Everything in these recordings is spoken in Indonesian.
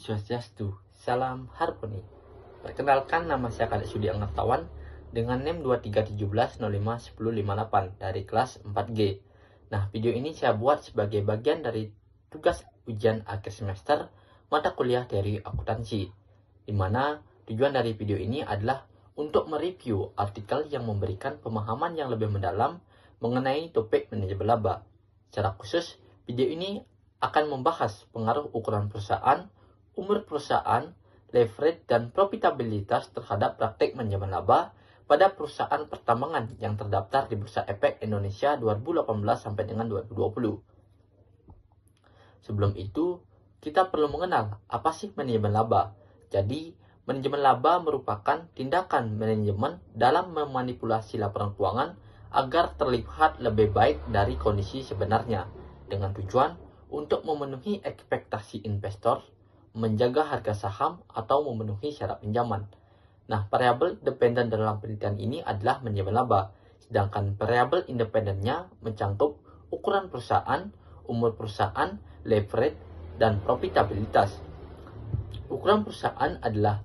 Swastiastu, salam harmoni. Perkenalkan, nama saya Kadek Sudi Anggartawan dengan NIM 2317051058 dari kelas 4G. Nah, video ini saya buat sebagai bagian dari tugas ujian akhir semester mata kuliah dari akuntansi, di mana tujuan dari video ini adalah untuk mereview artikel yang memberikan pemahaman yang lebih mendalam mengenai topik manajemen laba. Secara khusus, video ini akan membahas pengaruh ukuran perusahaan, umur perusahaan, leverage, dan profitabilitas terhadap praktik manajemen laba pada perusahaan pertambangan yang terdaftar di Bursa Efek Indonesia 2018 sampai dengan 2020. Sebelum itu, kita perlu mengenal apa sih manajemen laba. Jadi, manajemen laba merupakan tindakan manajemen dalam memanipulasi laporan keuangan agar terlihat lebih baik dari kondisi sebenarnya, dengan tujuan untuk memenuhi ekspektasi investor, menjaga harga saham, atau memenuhi syarat pinjaman. Nah, variabel dependen dalam penelitian ini adalah manajemen laba, sedangkan variabel independennya mencakup ukuran perusahaan, umur perusahaan, leverage, dan profitabilitas. Ukuran perusahaan adalah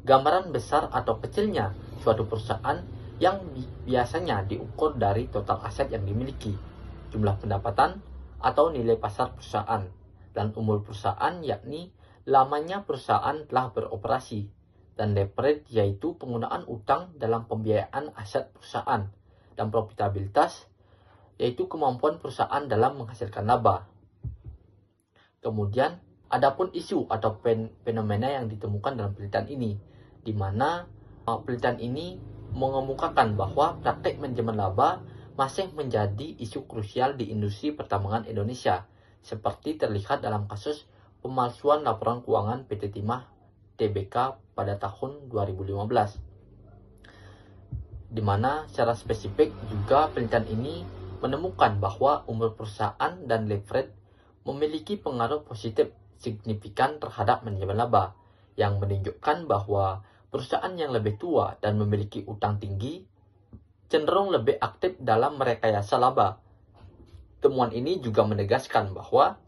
gambaran besar atau kecilnya suatu perusahaan yang biasanya diukur dari total aset yang dimiliki, jumlah pendapatan, atau nilai pasar perusahaan, dan umur perusahaan yakni lamanya perusahaan telah beroperasi, dan leverage yaitu penggunaan utang dalam pembiayaan aset perusahaan, dan profitabilitas yaitu kemampuan perusahaan dalam menghasilkan laba. Kemudian, adapun isu atau fenomena yang ditemukan dalam penelitian ini, di mana penelitian ini mengemukakan bahwa praktik manajemen laba masih menjadi isu krusial di industri pertambangan Indonesia, seperti terlihat dalam kasus pemalsuan laporan keuangan PT Timah Tbk pada tahun 2015. Di mana secara spesifik juga penelitian ini menemukan bahwa umur perusahaan dan leverage memiliki pengaruh positif signifikan terhadap manajemen laba, yang menunjukkan bahwa perusahaan yang lebih tua dan memiliki utang tinggi cenderung lebih aktif dalam merekayasa laba. Temuan ini juga menegaskan bahwa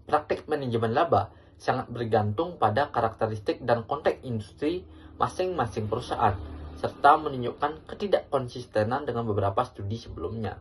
praktik manajemen laba sangat bergantung pada karakteristik dan konteks industri masing-masing perusahaan, serta menunjukkan ketidakkonsistenan dengan beberapa studi sebelumnya.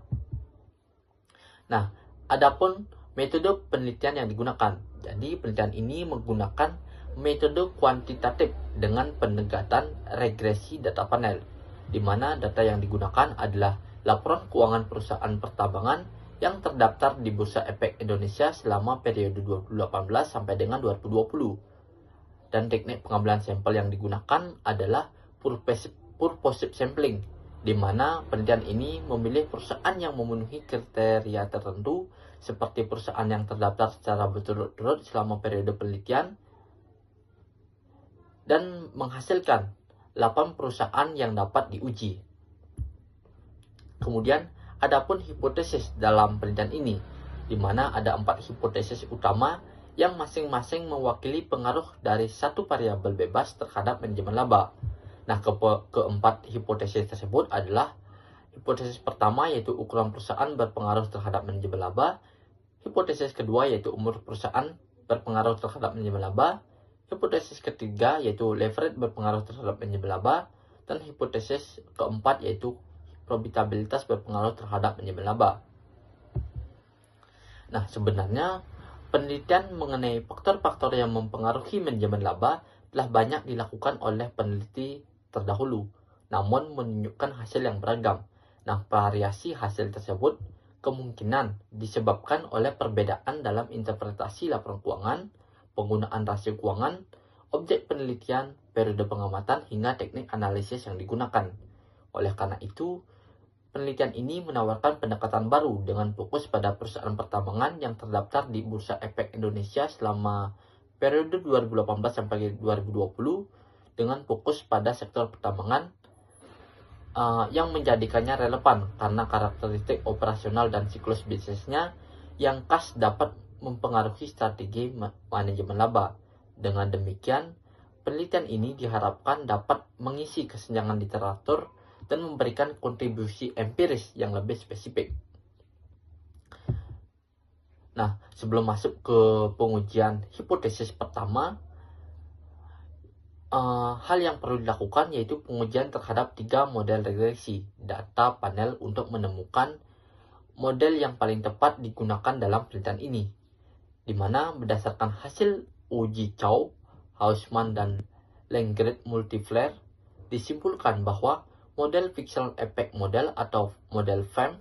Nah, adapun metode penelitian yang digunakan. Jadi, penelitian ini menggunakan metode kuantitatif dengan pendekatan regresi data panel, di mana data yang digunakan adalah laporan keuangan perusahaan pertambangan yang terdaftar di Bursa Efek Indonesia selama periode 2018 sampai dengan 2020. Dan teknik pengambilan sampel yang digunakan adalah purposive sampling, di mana penelitian ini memilih perusahaan yang memenuhi kriteria tertentu, seperti perusahaan yang terdaftar secara berturut-turut selama periode penelitian, dan menghasilkan 8 perusahaan yang dapat diuji. Kemudian, adapun hipotesis dalam penelitian ini, di mana ada 4 hipotesis utama yang masing-masing mewakili pengaruh dari satu variabel bebas terhadap manajemen laba. Nah, keempat hipotesis tersebut adalah hipotesis pertama, yaitu ukuran perusahaan berpengaruh terhadap manajemen laba. Hipotesis kedua, yaitu umur perusahaan berpengaruh terhadap manajemen laba. Hipotesis ketiga, yaitu leverage berpengaruh terhadap manajemen laba. Dan hipotesis keempat, yaitu profitabilitas berpengaruh terhadap manajemen laba. Nah, sebenarnya penelitian mengenai faktor-faktor yang mempengaruhi manajemen laba telah banyak dilakukan oleh peneliti terdahulu, namun menunjukkan hasil yang beragam. Nah, variasi hasil tersebut kemungkinan disebabkan oleh perbedaan dalam interpretasi laporan keuangan, penggunaan rasio keuangan, objek penelitian, periode pengamatan, hingga teknik analisis yang digunakan. Oleh karena itu, penelitian ini menawarkan pendekatan baru dengan fokus pada perusahaan pertambangan yang terdaftar di Bursa Efek Indonesia selama periode 2018 sampai 2020, dengan fokus pada sektor pertambangan yang menjadikannya relevan karena karakteristik operasional dan siklus bisnisnya yang khas dapat mempengaruhi strategi manajemen laba. Dengan demikian, penelitian ini diharapkan dapat mengisi kesenjangan literatur dan memberikan kontribusi empiris yang lebih spesifik. Nah, sebelum masuk ke pengujian hipotesis pertama, hal yang perlu dilakukan yaitu pengujian terhadap 3 model regresi data panel untuk menemukan model yang paling tepat digunakan dalam penelitian ini, di mana berdasarkan hasil uji Chow, Hausman, dan Langrendt multiplier disimpulkan bahwa model Fictional Effect Model atau model FEM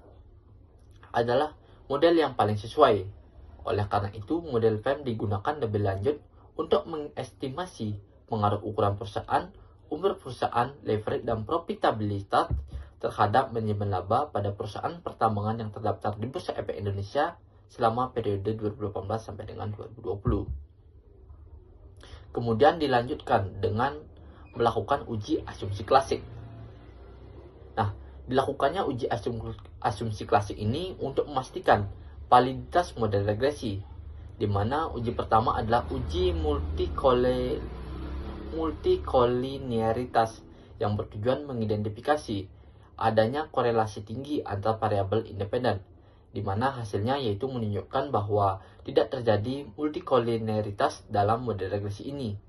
adalah model yang paling sesuai. Oleh karena itu, model FEM digunakan lebih lanjut untuk mengestimasi pengaruh ukuran perusahaan, umur perusahaan, leverage, dan profitabilitas terhadap manajemen laba pada perusahaan pertambangan yang terdaftar di Bursa Efek Indonesia selama periode 2018 sampai dengan 2020. Kemudian dilanjutkan dengan melakukan uji asumsi klasik. Nah, dilakukannya uji asumsi klasik ini untuk memastikan validitas model regresi, di mana uji pertama adalah uji multikolinearitas yang bertujuan mengidentifikasi adanya korelasi tinggi antar variabel independen, di mana hasilnya yaitu menunjukkan bahwa tidak terjadi multikolinearitas dalam model regresi ini.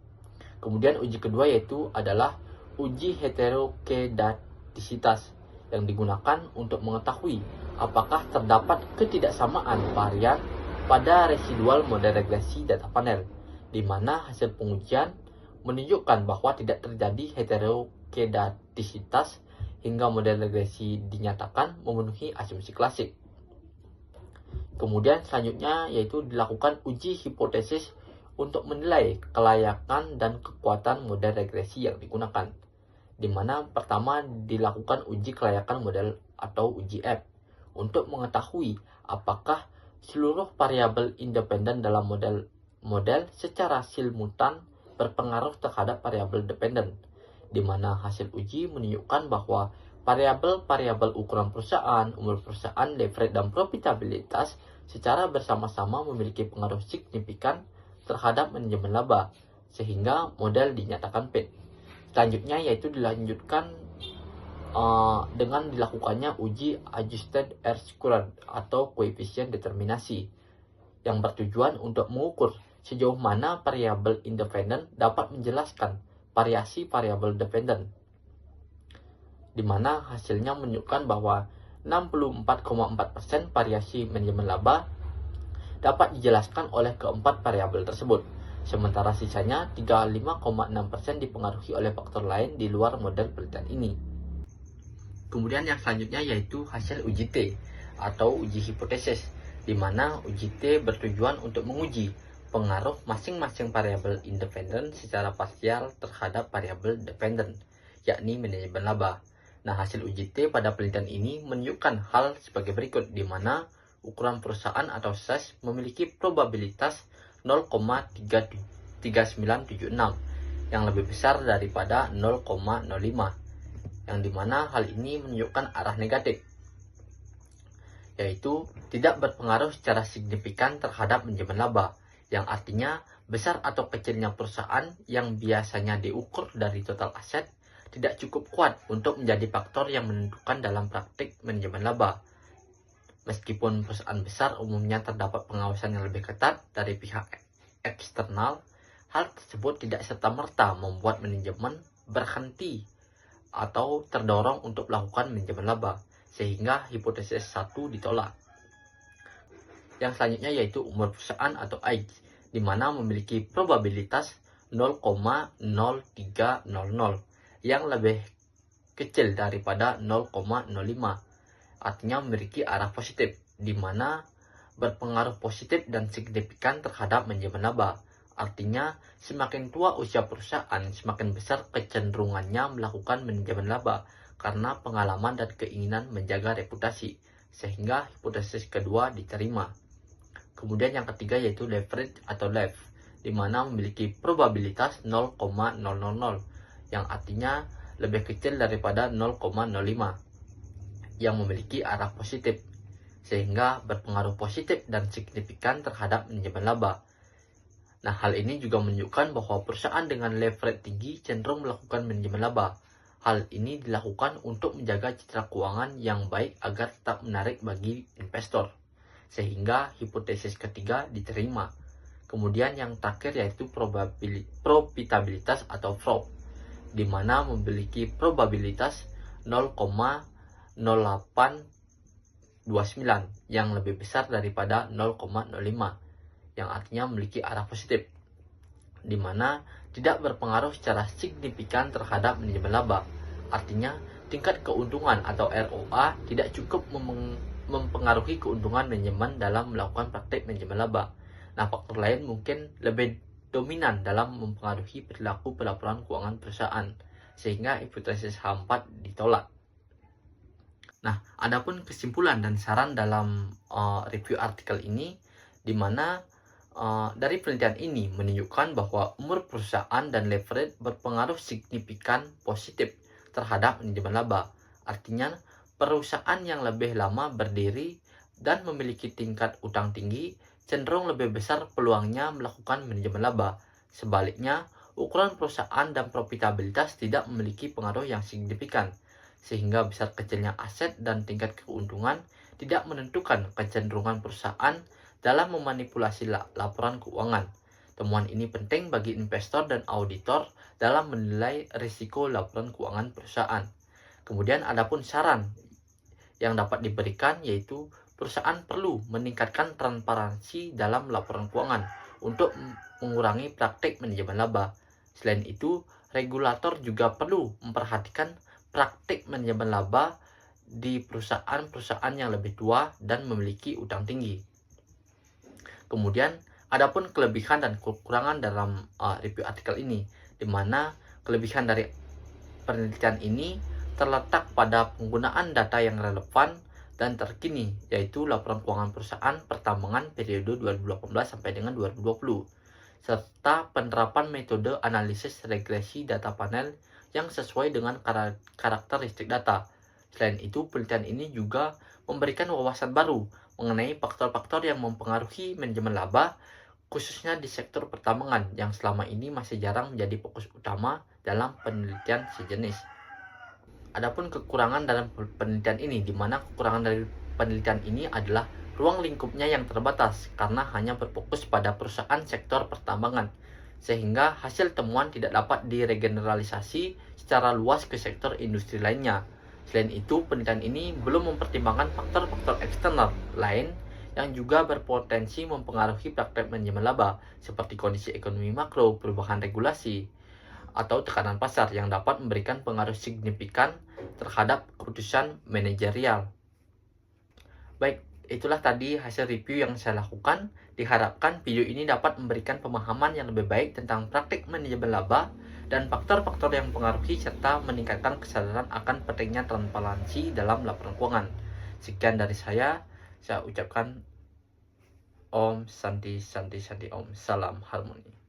Kemudian uji kedua yaitu adalah uji heterokedastisitas yang digunakan untuk mengetahui apakah terdapat ketidaksamaan varian pada residual model regresi data panel, di mana hasil pengujian menunjukkan bahwa tidak terjadi heterokedastisitas hingga model regresi dinyatakan memenuhi asumsi klasik. Kemudian selanjutnya yaitu dilakukan uji hipotesis untuk menilai kelayakan dan kekuatan model regresi yang digunakan, di mana pertama dilakukan uji kelayakan model atau uji F untuk mengetahui apakah seluruh variabel independen dalam model secara simultan berpengaruh terhadap variabel dependen, di mana hasil uji menunjukkan bahwa variabel-variabel ukuran perusahaan, umur perusahaan, leverage, dan profitabilitas secara bersama-sama memiliki pengaruh signifikan terhadap manajemen laba, sehingga model dinyatakan fit. Selanjutnya yaitu dilanjutkan dengan dilakukannya uji adjusted R-squared atau koefisien determinasi, yang bertujuan untuk mengukur sejauh mana variabel independen dapat menjelaskan variasi variabel dependen, di mana hasilnya menunjukkan bahwa 64,4% variasi manajemen laba dapat dijelaskan oleh keempat variabel tersebut, sementara sisanya 35,6% dipengaruhi oleh faktor lain di luar model penelitian ini. Kemudian yang selanjutnya yaitu hasil uji T atau uji hipotesis, di mana uji T bertujuan untuk menguji pengaruh masing-masing variabel independen secara parsial terhadap variabel dependen, yakni manajemen laba. Nah, hasil uji T pada penelitian ini menunjukkan hal sebagai berikut, di mana ukuran perusahaan atau size memiliki probabilitas 0,3976 yang lebih besar daripada 0,05, yang dimana hal ini menunjukkan arah negatif, yaitu tidak berpengaruh secara signifikan terhadap manajemen laba, yang artinya besar atau kecilnya perusahaan yang biasanya diukur dari total aset tidak cukup kuat untuk menjadi faktor yang menentukan dalam praktik manajemen laba. Meskipun perusahaan besar umumnya terdapat pengawasan yang lebih ketat dari pihak eksternal, hal tersebut tidak serta-merta membuat manajemen berhenti atau terdorong untuk melakukan manajemen laba, sehingga hipotesis 1 ditolak. Yang selanjutnya yaitu umur perusahaan atau age, di mana memiliki probabilitas 0,0300 yang lebih kecil daripada 0,05, artinya memiliki arah positif, di mana berpengaruh positif dan signifikan terhadap manajemen laba. Artinya, semakin tua usia perusahaan, semakin besar kecenderungannya melakukan manajemen laba karena pengalaman dan keinginan menjaga reputasi, sehingga hipotesis kedua diterima. Kemudian yang ketiga yaitu leverage atau LEV, di mana memiliki probabilitas 0,000, yang artinya lebih kecil daripada 0,05, yang memiliki arah positif, sehingga berpengaruh positif dan signifikan terhadap manajemen laba. Nah, hal ini juga menunjukkan bahwa perusahaan dengan leverage tinggi cenderung melakukan manajemen laba. Hal ini dilakukan untuk menjaga citra keuangan yang baik agar tetap menarik bagi investor. sehingga hipotesis ketiga diterima. Kemudian yang terakhir yaitu profitabilitas atau PROP, di mana memiliki probabilitas 0,0829 yang lebih besar daripada 0,05, yang artinya memiliki arah positif, di mana tidak berpengaruh secara signifikan terhadap manajemen laba. Artinya, tingkat keuntungan atau ROA tidak cukup mempengaruhi keuntungan manajemen dalam melakukan praktik manajemen laba. Nah, faktor lain mungkin lebih dominan dalam mempengaruhi perilaku pelaporan keuangan perusahaan, sehingga hipotesis H4 ditolak. Nah, adapun kesimpulan dan saran dalam review artikel ini, di mana dari penelitian ini menunjukkan bahwa umur perusahaan dan leverage berpengaruh signifikan positif terhadap manajemen laba. Artinya, perusahaan yang lebih lama berdiri dan memiliki tingkat utang tinggi cenderung lebih besar peluangnya melakukan manajemen laba. Sebaliknya, ukuran perusahaan dan profitabilitas tidak memiliki pengaruh yang signifikan, sehingga besar kecilnya aset dan tingkat keuntungan tidak menentukan kecenderungan perusahaan dalam memanipulasi laporan keuangan. Temuan ini penting bagi investor dan auditor dalam menilai risiko laporan keuangan perusahaan. Kemudian adapun saran yang dapat diberikan yaitu perusahaan perlu meningkatkan transparansi dalam laporan keuangan untuk mengurangi praktik manajemen laba. Selain itu, regulator juga perlu memperhatikan praktik manajemen laba di perusahaan-perusahaan yang lebih tua dan memiliki utang tinggi. Kemudian, adapun kelebihan dan kekurangan dalam review artikel ini, di mana kelebihan dari penelitian ini terletak pada penggunaan data yang relevan dan terkini, yaitu laporan keuangan perusahaan pertambangan periode 2018 sampai dengan 2020, serta penerapan metode analisis regresi data panel yang sesuai dengan karakteristik data. Selain itu, penelitian ini juga memberikan wawasan baru mengenai faktor-faktor yang mempengaruhi manajemen laba, khususnya di sektor pertambangan yang selama ini masih jarang menjadi fokus utama dalam penelitian sejenis. Adapun kekurangan dalam penelitian ini, di mana kekurangan dari penelitian ini adalah ruang lingkupnya yang terbatas karena hanya berfokus pada perusahaan sektor pertambangan, sehingga hasil temuan tidak dapat diregeneralisasi secara luas ke sektor industri lainnya. Selain itu, penelitian ini belum mempertimbangkan faktor-faktor eksternal lain yang juga berpotensi mempengaruhi praktek manajemen laba, seperti kondisi ekonomi makro, perubahan regulasi, atau tekanan pasar yang dapat memberikan pengaruh signifikan terhadap keputusan manajerial. Baik, itulah tadi hasil review yang saya lakukan. Diharapkan video ini dapat memberikan pemahaman yang lebih baik tentang praktik manajemen laba dan faktor-faktor yang mempengaruhi serta meningkatkan kesadaran akan pentingnya transparansi dalam laporan keuangan. Sekian dari saya ucapkan Om Santi Santi Santi Om. Salam harmoni.